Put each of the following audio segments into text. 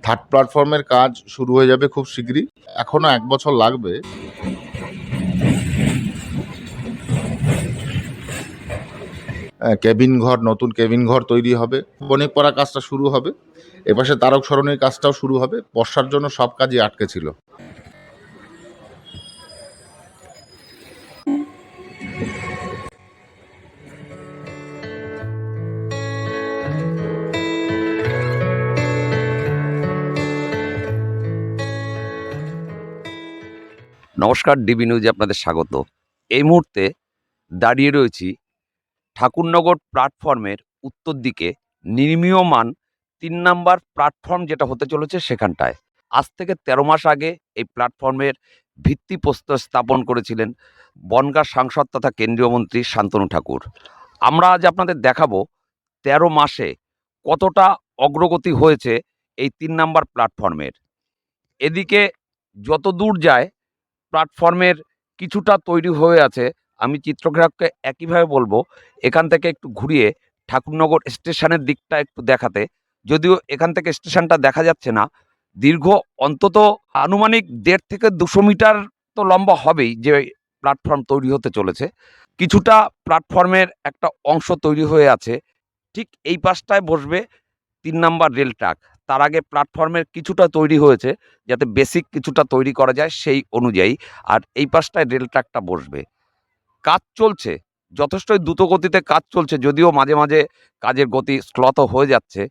Third প্ল্যাটফর্মের কাজ শুরু হয়ে যাবে খুব শীঘ্রই। এখনো 1 বছর লাগবে। নতুন কেবিন ঘর তৈরি হবে। বণিকপাড়া কাজটা শুরু হবে। এপাশে তারক সরণির কাজটাও শুরু হবে। বর্ষার জন্য সব কাজই আটকে ছিল। নমস্কার, ডিবি নিউজে আপনাদের স্বাগত। এই মুহূর্তে দাঁড়িয়ে রয়েছি ঠাকুরনগর প্ল্যাটফর্মের উত্তর দিকে নির্মীয়মান ৩ নম্বর প্ল্যাটফর্ম যেটা হতে চলেছে সেখানটায়। আজ থেকে ১৩ মাস আগে এই প্ল্যাটফর্মের ভিত্তিপ্রস্তর স্থাপন করেছিলেন বনগাঁ সাংসদ তথা কেন্দ্রীয় মন্ত্রী শান্তনু ঠাকুর। আমরা আজ আপনাদের দেখাবো ১৩ মাসে কতটা অগ্রগতি হয়েছে এই ৩ নম্বর প্ল্যাটফর্মের। এদিকে যত দূর যায় প্ল্যাটফর্মের কিছুটা তৈরি হয়ে আছে। আমি চিত্রগ্রাহককে একইভাবে বলবো এখান থেকে একটু ঘুরিয়ে ঠাকুরনগর স্টেশনের দিকটা একটু দেখাতে। যদিও এখান থেকে স্টেশনটা দেখা যাচ্ছে না। দীর্ঘ অন্তত আনুমানিক ১.৫ থেকে ২০০ মিটার তো লম্বা হবেই যে প্ল্যাটফর্ম তৈরি হতে চলেছে। কিছুটা প্ল্যাটফর্মের একটা অংশ তৈরি হয়ে আছে। ঠিক এই পাশটায় বসবে ৩ নাম্বার রেল ট্র্যাক। তার আগে প্ল্যাটফর্মের কিছুটা তৈরি হয়েছে যাতে বেসিক কিছুটা তৈরি করা যায় সেই অনুযায়ী। আর এই পাশটায় রেল ট্র্যাকটা বসবে। কাজ চলছে, যথেষ্টই দ্রুত গতিতে কাজ চলছে, যদিও মাঝে মাঝে কাজের গতি শ্লথ হয়ে যাচ্ছে।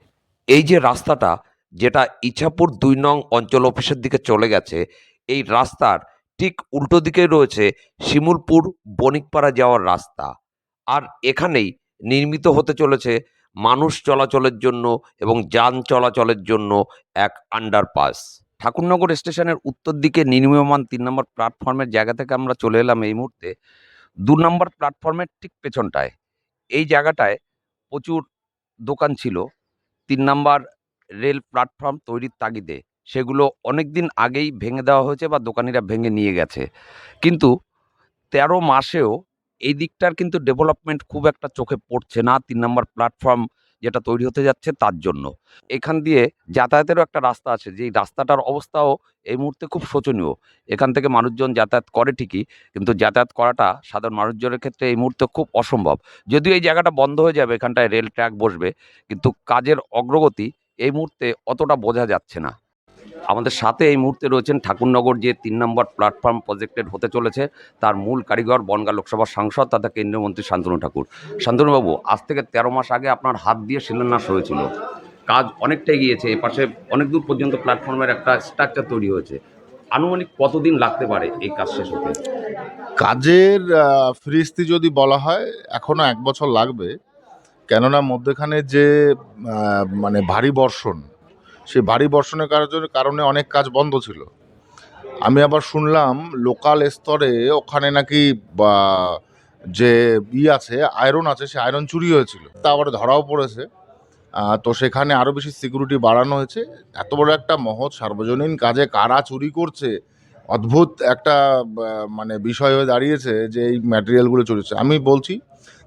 এই যে রাস্তাটা যেটা ইছাপুর ২ নং অঞ্চল অফিসের দিকে চলে গেছে, এই রাস্তার ঠিক উল্টো দিকে রয়েছে শিমুলপুর বণিকপাড়া যাওয়ার রাস্তা। আর এখানেই নির্মিত হতে চলেছে মানুষ চলাচলের জন্য এবং যান চলাচলের জন্য এক আন্ডারপাস। ঠাকুরনগর স্টেশনের উত্তর দিকে নির্মীয়মান ৩ নম্বর প্ল্যাটফর্মের জায়গা থেকে আমরা চলে এলাম এই মুহূর্তে ২ নম্বর প্ল্যাটফর্মের ঠিক পেছনটায়। এই জায়গাটায় প্রচুর দোকান ছিল ৩ নাম্বার রেল প্ল্যাটফর্ম তৈরির তাগিদে। সেগুলো অনেক দিন আগেই ভেঙে দেওয়া হয়েছে বা দোকানিরা ভেঙে নিয়ে গেছে। কিন্তু ১৩ মাসেও এই দিকটার কিন্তু ডেভেলপমেন্ট খুব একটা চোখে পড়ছে না ৩ নাম্বার প্ল্যাটফর্ম যেটা তৈরি হতে যাচ্ছে তার জন্য। এখান দিয়ে যাতায়াতেরও একটা রাস্তা আছে, যেই রাস্তাটার অবস্থাও এই মুহূর্তে খুব শোচনীয়। এখান থেকে মানুষজন যাতায়াত করে ঠিকই, কিন্তু যাতায়াত করাটা সাধারণ মানুষজনের ক্ষেত্রে এই মুহূর্তে খুব অসম্ভব। যদিও এই জায়গাটা বন্ধ হয়ে যাবে, এখানটায় রেল ট্র্যাক বসবে, কিন্তু কাজের অগ্রগতি এই মুহূর্তে অতটা বোঝা যাচ্ছে না। আমাদের সাথে এই মুহূর্তে রয়েছেন ঠাকুরনগর যে ৩ নম্বর প্ল্যাটফর্ম প্রজেক্টেড হতে চলেছে তার মূল কারিগর বনগাঁ লোকসভার সাংসদ তথা কেন্দ্রীয় মন্ত্রী শান্তনু ঠাকুর। শান্তনুবাবু, আজ থেকে ১৩ মাস আগে আপনার হাত দিয়ে শিলান্যাস হয়েছিল। কাজ অনেকটাই গিয়েছে, এপাশে অনেক দূর পর্যন্ত প্ল্যাটফর্মের একটা স্ট্রাকচার তৈরি হয়েছে। আনুমানিক কতদিন লাগতে পারে এই কাজ শেষ হতে? কাজের ফিরিস্তি যদি বলা হয় এখনো 1 বছর লাগবে। কেননা মধ্যেখানে যে মানে ভারী বর্ষণ, সেই ভারী বর্ষণের কারণে অনেক কাজ বন্ধ ছিল। আমি আবার শুনলাম লোকাল স্তরে ওখানে নাকি যে আছে, আয়রন আছে, সে আয়রন চুরি হয়েছিল, তা আবার ধরাও পড়েছে। তো সেখানে আরও বেশি সিকিউরিটি বাড়ানো হয়েছে। এত বড় একটা মহৎ সার্বজনীন কাজে কারা চুরি করছে, অদ্ভুত একটা মানে বিষয় হয়ে দাঁড়িয়েছে যে এই ম্যাটেরিয়ালগুলো চুরি হচ্ছে। আমি বলছি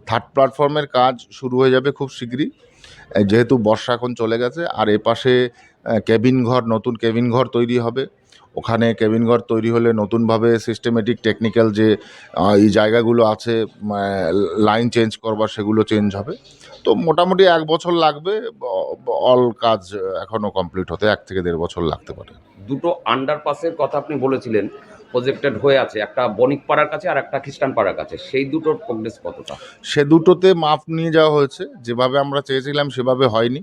থার্ড প্ল্যাটফর্মের কাজ শুরু হয়ে যাবে খুব শীঘ্রই, যেহেতু বর্ষা এখন চলে গেছে। আর এপাশে নতুন কেবিন ঘর তৈরি হবে। ওখানে কেবিন ঘর তৈরি হলে নতুনভাবে সিস্টেমেটিক টেকনিক্যাল যে এই জায়গাগুলো আছে লাইন চেঞ্জ করবার, সেগুলো চেঞ্জ হবে। তো মোটামুটি 1 বছর লাগবে অল কাজ এখনও কমপ্লিট হতে। 1 থেকে 1.5 বছর লাগতে পারে। দুটো আন্ডারপাসের কথা আপনি বলেছিলেন প্রজেক্টেড হয়ে আছে, একটা বণিকপাড়ার কাছে আর একটা খ্রিস্টানপাড়ার কাছে। সেই দুটোর প্রোগ্রেস কতটা? সে দুটোতে মাপ নিয়ে যাওয়া হয়েছে, যেভাবে আমরা চেয়েছিলাম সেভাবে হয়নি।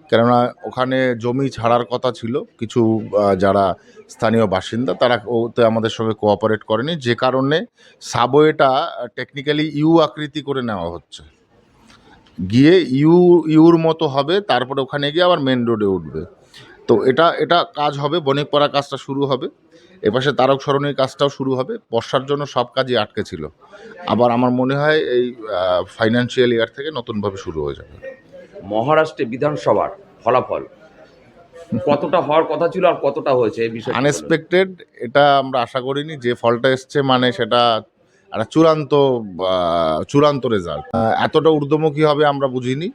কেননা ওখানে জমি ছাড়ার কথা ছিল, কিছু যারা স্থানীয় বাসিন্দা তারা ওতে আমাদের সঙ্গে কোঅপারেট করেনি, যে কারণে সাবওয়েটা টেকনিক্যালি ইউ আকৃতি করে নেওয়া হচ্ছে। গিয়ে ইউর মতো হবে, তারপরে ওখানে গিয়ে আবার মেন রোডে উঠবে। তো এটা কাজ হবে, বণিকপাড়া কাজটা শুরু হবে, এপাশে তারক সরণির কাজটাও শুরু হবে। বর্ষার জন্য সব কাজই আটকে ছিল। আবার আমার মনে হয় এই ফাইন্যান্সিয়াল ইয়ার থেকে নতুনভাবে শুরু হয়ে যাবে। মহারাষ্ট্রে বিধানসভার ফলাফল কতটা হওয়ার কথা ছিল আর কতটা হয়েছে এই বিষয়ে? আনএক্সপেক্টেড, এটা আমরা আশা করিনি। যে ফলটা এসছে মানে সেটা একটা চূড়ান্ত রেজাল্ট। এতটা ঊর্ধ্বমুখী হবে আমরা বুঝিনি।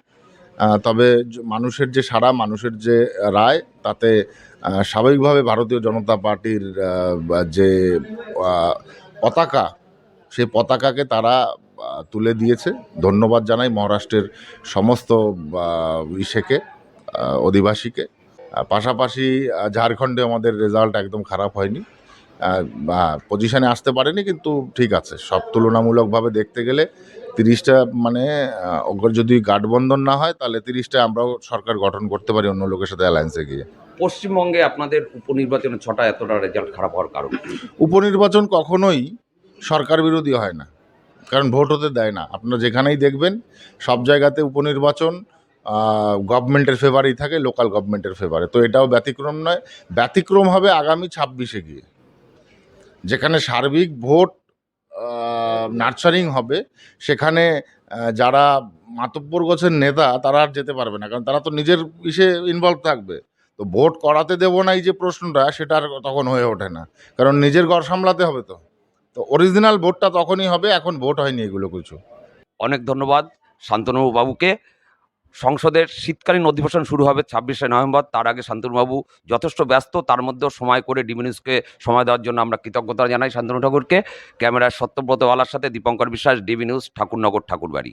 তবে মানুষের যে সাড়া, মানুষের যে রায়, তাতে স্বাভাবিকভাবে ভারতীয় জনতা পার্টির যে আহ, পতাকা, সেই পতাকাকে তারা তুলে দিয়েছে। ধন্যবাদ জানাই মহারাষ্ট্রের সমস্ত ইসেকে, অধিবাসীকে। পাশাপাশি ঝাড়খণ্ডে আমাদের রেজাল্ট একদম খারাপ হয়নি, পজিশনে আসতে পারেনি, কিন্তু ঠিক আছে, সব তুলনামূলকভাবে দেখতে গেলে 30টা মানে ওগুলো যদি গাঠবন্ধন না হয় তাহলে 30টা আমরাও সরকার গঠন করতে পারি অন্য লোকের সাথে অ্যালায়েন্সে গিয়ে। পশ্চিমবঙ্গে আপনাদের উপনির্বাচনে 6টা এতটা রেজাল্ট খারাপ হওয়ার কারণ কি? উপনির্বাচন কখনোই সরকার বিরোধী হয় না, কারণ ভোট হতে দেয় না। আপনারা যেখানেই দেখবেন সব জায়গাতে উপনির্বাচন গভর্নমেন্টের ফেভারেই থাকে, লোকাল গভর্নমেন্টের ফেভারে। তো এটাও ব্যতিক্রম নয়। ব্যতিক্রম হবে আগামী 26-এ গিয়ে, যেখানে সার্বিক ভোট নার্চারিং হবে। সেখানে যারা মাতব্বর গোছের নেতা তারা আর যেতে পারবে না, কারণ তারা তো নিজের ইসে ইনভলভ থাকবে। তো ভোট করাতে দেবো না, এই যে প্রশ্নটা, সেটা আর তখন হয়ে ওঠে না, কারণ নিজের ঘর সামলাতে হবে। তো তো অরিজিনাল ভোটটা তখনই হবে, এখন ভোট হয়নি এগুলো কিছু। অনেক ধন্যবাদ শান্তনু বাবুকে। সংসদের শীতকালীন অধিবেশন শুরু হবে 26শে নভেম্বর। তার আগে শান্তনুবাবু যথেষ্ট ব্যস্ত, তার মধ্যেও সময় করে ডিবি নিউজকে সময় দেওয়ার জন্য আমরা কৃতজ্ঞতা জানাই শান্তনু ঠাকুরকে। ক্যামেরায় সত্যব্রত ওয়ালার সাথে দীপঙ্কর বিশ্বাস, ডিবি নিউজ, ঠাকুরনগর, ঠাকুরবাড়ি।